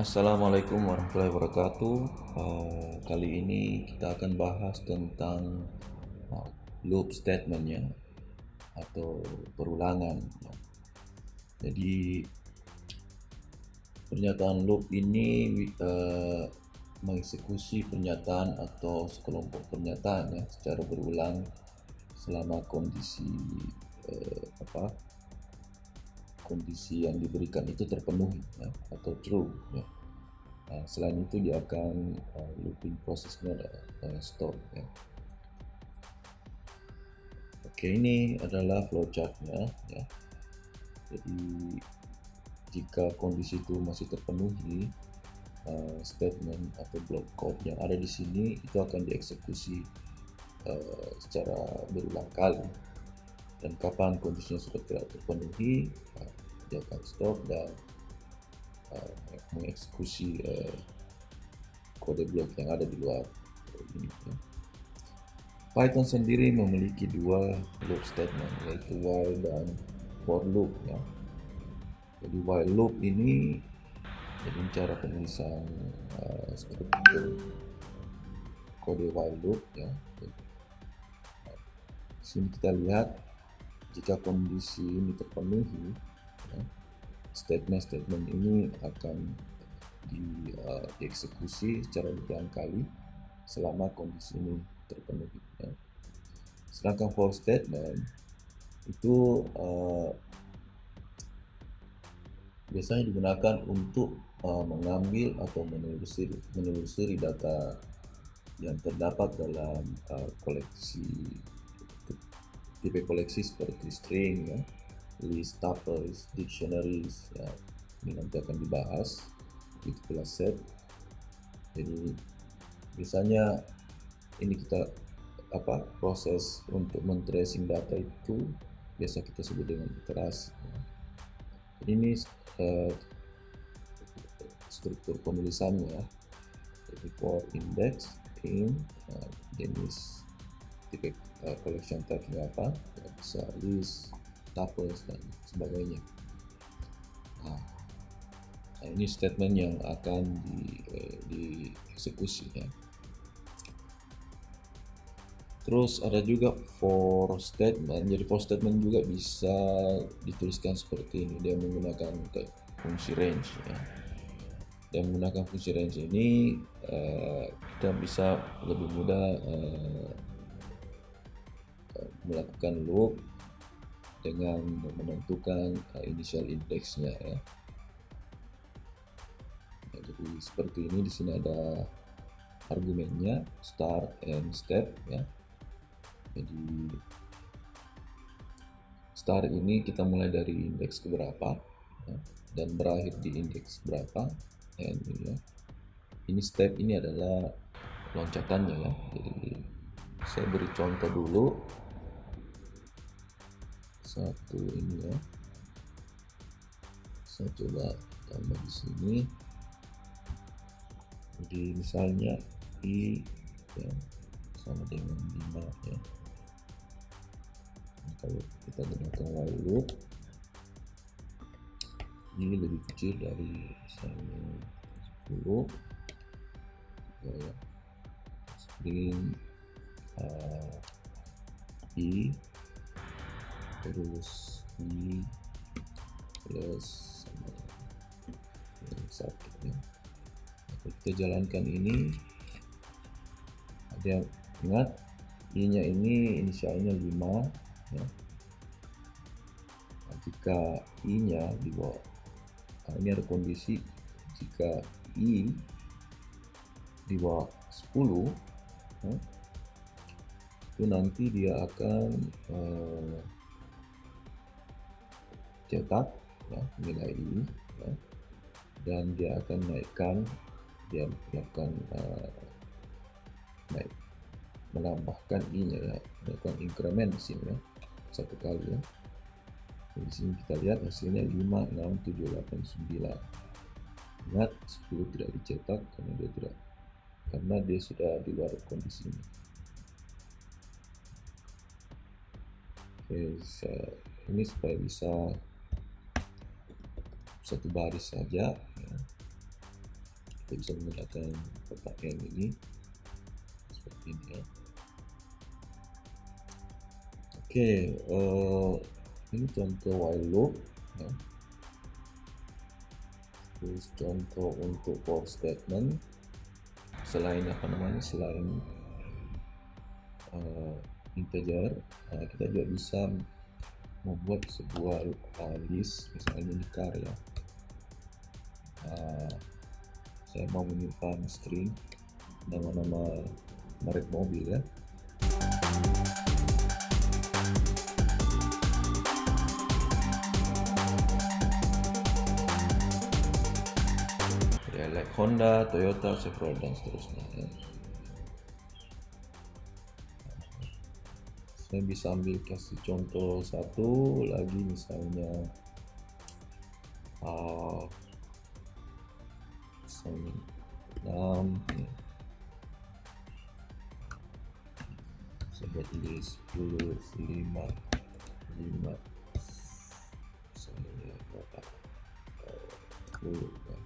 Assalamualaikum warahmatullahi wabarakatuh. Kali ini kita akan bahas tentang loop statementnya atau perulangan. Jadi pernyataan loop ini mengeksekusi pernyataan atau sekelompok pernyataan secara berulang selama kondisi yang diberikan itu terpenuhi atau true. Selain itu dia akan looping prosesnya stop. Oke, ini adalah flowchartnya ya. Jadi jika kondisi itu masih terpenuhi, statement atau block code yang ada di sini itu akan dieksekusi secara berulang kali, dan kapan kondisinya sudah tidak terpenuhi dia akan stop dan mengeksekusi kode blok yang ada di luar ini. Python sendiri memiliki dua loop statement, yaitu while dan for loop ya. Jadi while loop ini jadi cara penulisan struktur kode while loop ya. Di sini kita lihat jika kondisi ini terpenuhi, statement ini akan dieksekusi secara berulang kali selama kondisi ini terpenuhi. Sedangkan for statement itu biasanya digunakan untuk mengambil atau menelusuri data yang terdapat dalam tipe koleksi seperti string, list, tuples, dictionaries ya. Ini nanti akan dibahas di kelas set. Jadi biasanya ini kita proses untuk men-tracing data itu biasa kita sebut dengan iterasi. Jadi ini struktur penulisannya. Jadi for index, in, jenis tipe collection type-nya apa, bisa list, tuples dan sebagainya. Nah, ini statement yang akan dieksekusi ya. Terus ada juga for statement. Jadi for statement juga bisa dituliskan seperti ini. Dia menggunakan fungsi range ya. Dan menggunakan fungsi range ini kita bisa lebih mudah melakukan loop dengan menentukan initial indexnya ya. Jadi seperti ini, di sini ada argumennya start and step ya. Jadi start ini kita mulai dari indeks keberapa ya, dan berakhir di indeks berapa, and ya. Ini step ini adalah loncatannya ya. Jadi saya beri contoh dulu satu ini ya. Saya coba tambah di sini. Jadi misalnya i ya, sama dengan 5 ya. Nah, kalau kita gunakan while loop, ini lebih kecil dari misalnya 10 ya. String i terus i plus satu ya. Kalau kita jalankan ini, ada yang ingat i nya ini inisialnya 5 ya. Nah, jika i nya di bawah, ini ada kondisi jika i di bawah 10 ya, itu nanti dia akan cetak ya, nilai i ya, dan dia akan menambahkan i nya ya, melakukan increment di sini ya, satu kali ya. Di sini kita lihat hasilnya 5, 6, 7, 8, 9. Ingat 10 tidak dicetak karena dia sudah di luar kondisi ini. Oke, ini supaya bisa satu baris saja ya. kita bisa menggunakan kotak N ini seperti ini ya. Oke, ini contoh while loop ya. Terus contoh untuk for statement, selain selain integer, kita juga bisa membuat sebuah list, misalnya ini car ya. Saya mau menyimpan string nama-nama merek mobil ya. Ya, like Honda, Toyota, Chevrolet dan seterusnya ya. Saya bisa ambil kasih contoh satu lagi, misalnya misalnya 6 ya. Saya buat ini 10, 5 misalnya berapa 10 ya.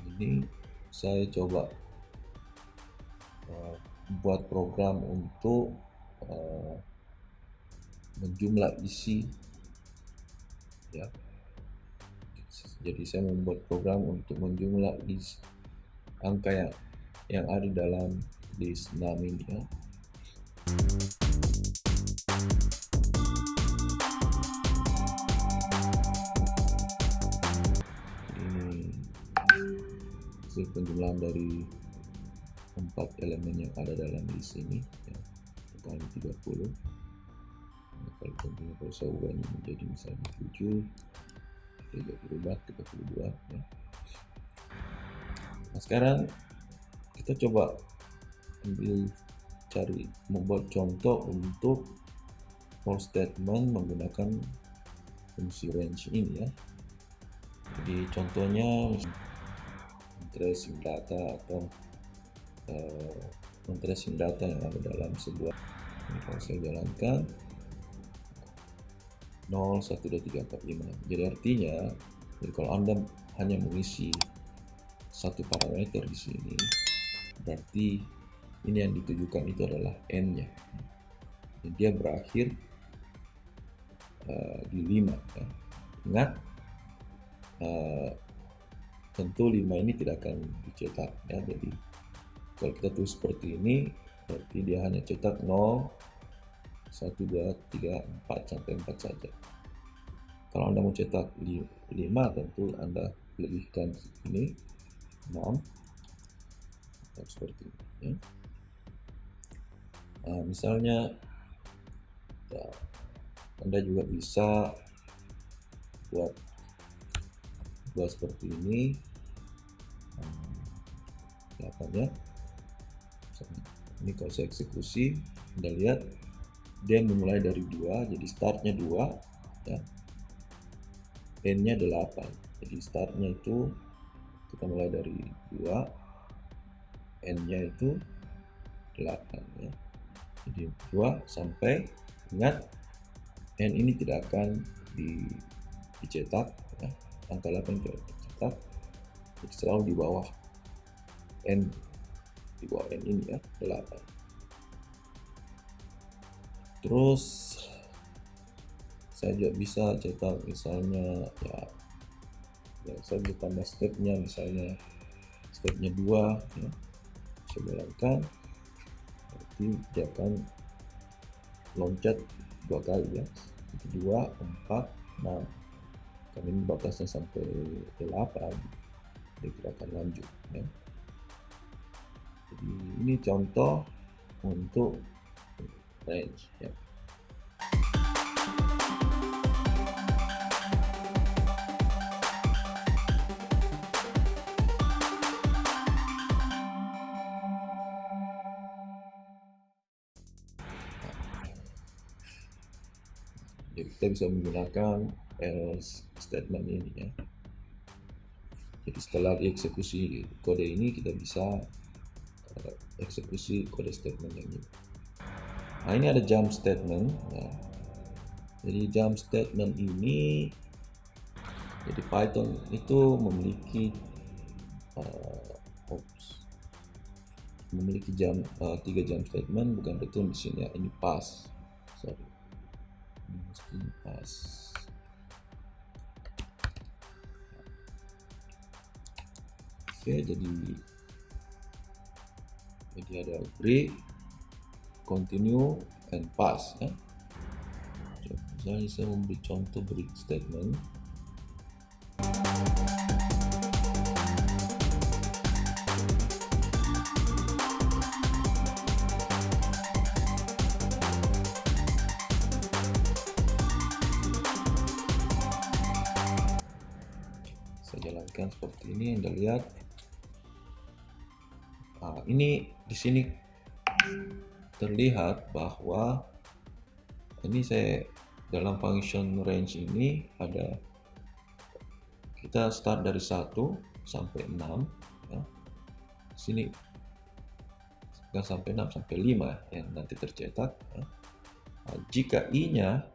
Ini saya coba buat program untuk menjumlah isi ya. Jadi saya membuat program untuk menjumlah list angka yang ada dalam list 6 ini ya. Ini hasil penjumlahan dari 4 elemen yang ada dalam list ini ya, kali 30. Kalau saya ubah ini menjadi misalnya 7, kita berubah 32 ya. Nah, sekarang kita coba membuat contoh untuk for statement menggunakan fungsi range ini ya. Jadi contohnya tracing data atau tracing data yang ada dalam sebuah. Ini kalau saya jalankan 0, 1, 2, 3, 4, 5. Jadi artinya, kalau Anda hanya mengisi satu parameter di sini, berarti ini yang ditujukan itu adalah n-nya. Dan dia berakhir di 5 ya. Ingat, tentu 5 ini tidak akan dicetak ya. Jadi kalau kita tulis seperti ini, berarti dia hanya cetak 0, 1, 2, 3, 4 sampai 4 saja. Kalau Anda mau cetak 5, tentu Anda lebihkan ini 6 seperti ini ya. Nah, misalnya ya, Anda juga bisa buat seperti ini. Kelihatannya ini kalau saya eksekusi, Anda lihat dia memulai dari 2, jadi startnya 2 ya. N-nya 8, jadi startnya itu kita mulai dari 2, N-nya itu 8 ya. Jadi 2 sampai, ingat N ini tidak akan dicetak ya. Angka 8 tidak dicetak, jadi selalu di bawah N, ini ya, 8. Terus saya juga bisa cetak misalnya ya saya bisa tambah stepnya, misalnya stepnya 2 ya. Saya jalankan, berarti dia akan loncat 2 kali ya, 2, 4, 6. Karena ini batasnya sampai 8, dia tidak akan lanjut ya. Jadi ini contoh untuk range ya. Jadi kita bisa menggunakan else statement ini ya. Jadi setelah dieksekusi kode ini, kita bisa eksekusi kode statement yang ini. Nah, ini ada jump statement ya. Jadi jump statement ini Jadi Python itu memiliki jam 3 jam statement, bukan betul di sini ya, ini pass. Sorry. Ini mesti pass. Oke, jadi ada break, continue, and pass ya. Misalnya saya memberi contoh break statement. Saya jalankan seperti ini, Anda lihat. Ini di sini terlihat bahwa ini saya dalam function range ini ada, kita start dari 1 sampai 6 ya. Sini sampai 6 sampai 5 yang nanti tercetak ya. Jika i-nya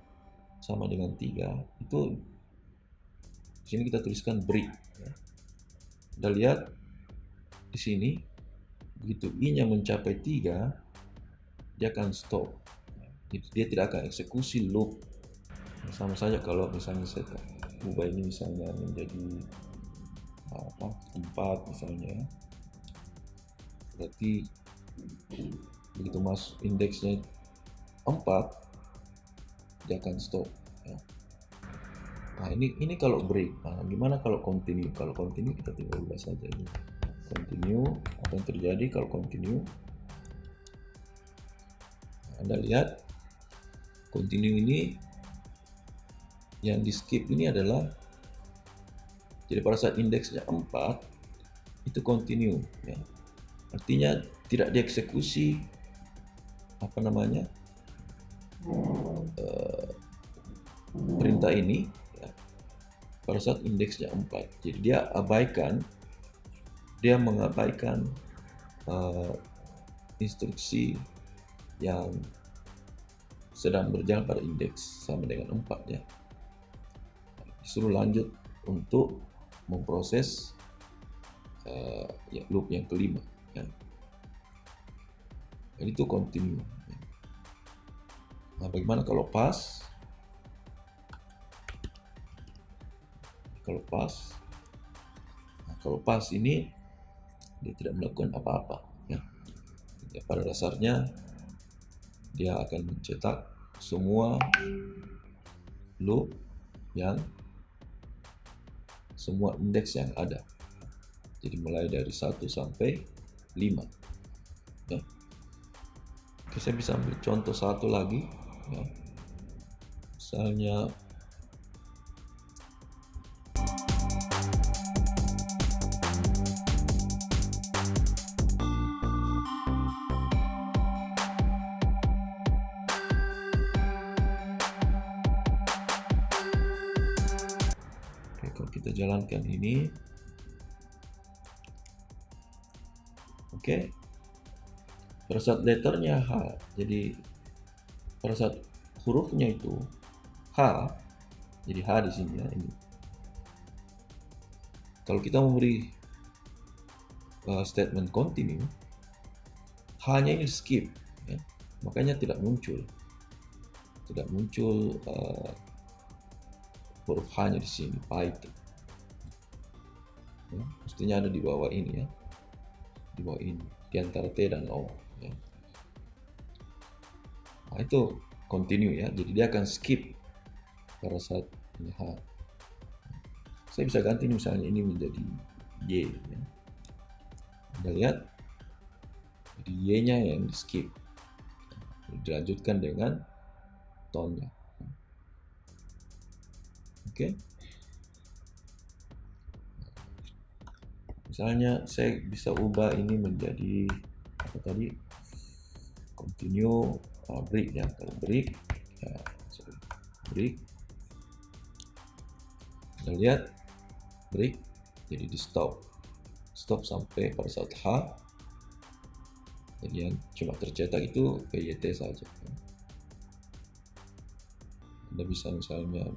sama dengan 3, itu di sini kita tuliskan break ya. Anda lihat di sini, begitu i-nya mencapai 3, dia akan stop. Dia tidak akan eksekusi loop. Sama saja kalau misalnya saya ubah ini misalnya menjadi 4 misalnya, berarti begitu masuk indeksnya 4, dia akan stop ya. Nah ini kalau break. Gimana kalau continue? Kalau continue kita tinggal ubah saja ini. Continue, apa yang terjadi kalau continue? Anda lihat continue ini yang di skip ini adalah, jadi pada saat indeksnya 4 itu continue ya. Artinya tidak dieksekusi perintah ini ya, pada saat indeksnya 4. Jadi dia mengabaikan instruksi yang sedang berjalan pada indeks sama dengan 4 ya. Disuruh lanjut untuk memproses loop yang kelima ya. Jadi itu continue ya. Nah bagaimana kalau pass? Kalau pass ini dia tidak melakukan apa-apa ya. Pada dasarnya dia akan mencetak semua loop yang semua indeks yang ada. Jadi mulai dari 1 sampai 5 ya. Oke, saya bisa ambil contoh satu lagi ya. Misalnya kita jalankan ini. Oke. Pada saat letternya H, jadi pada saat hurufnya itu H, jadi H di sini ya ini. Kalau kita memberi statement continue, H-nya ini skip ya. Makanya tidak muncul huruf H-nya di sini, Python. Ya, mestinya ada di bawah ini ya, di bawah ini, di antara T dan O ya. Nah itu continue ya, jadi dia akan skip pada saat ini H. Saya bisa ganti misalnya ini menjadi Y ya. Anda lihat, jadi Y-nya yang di skip, dilanjutkan dengan tone-nya. Oke. Misalnya saya bisa ubah ini menjadi apa tadi, continue break ya. Kalau break ya, break, kita lihat break jadi di stop sampai pada saat H. Jadi yang cuma tercetak itu PYT saja. Anda bisa misalnya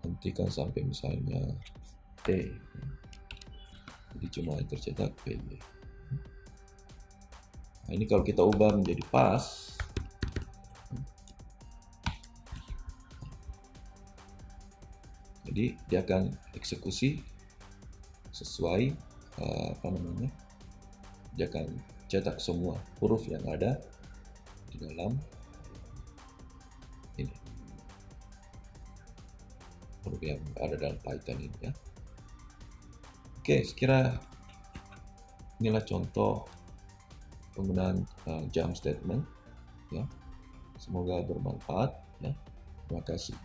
hentikan sampai misalnya T. Jadi cuma yang tercetak PY. Nah, ini kalau kita ubah menjadi pas, jadi dia akan eksekusi sesuai apa namanya, dia akan cetak semua huruf yang ada di dalam ini, huruf yang ada dalam Python ini ya. Oke, sekira inilah contoh penggunaan jump statement ya. Semoga bermanfaat ya. Terima kasih.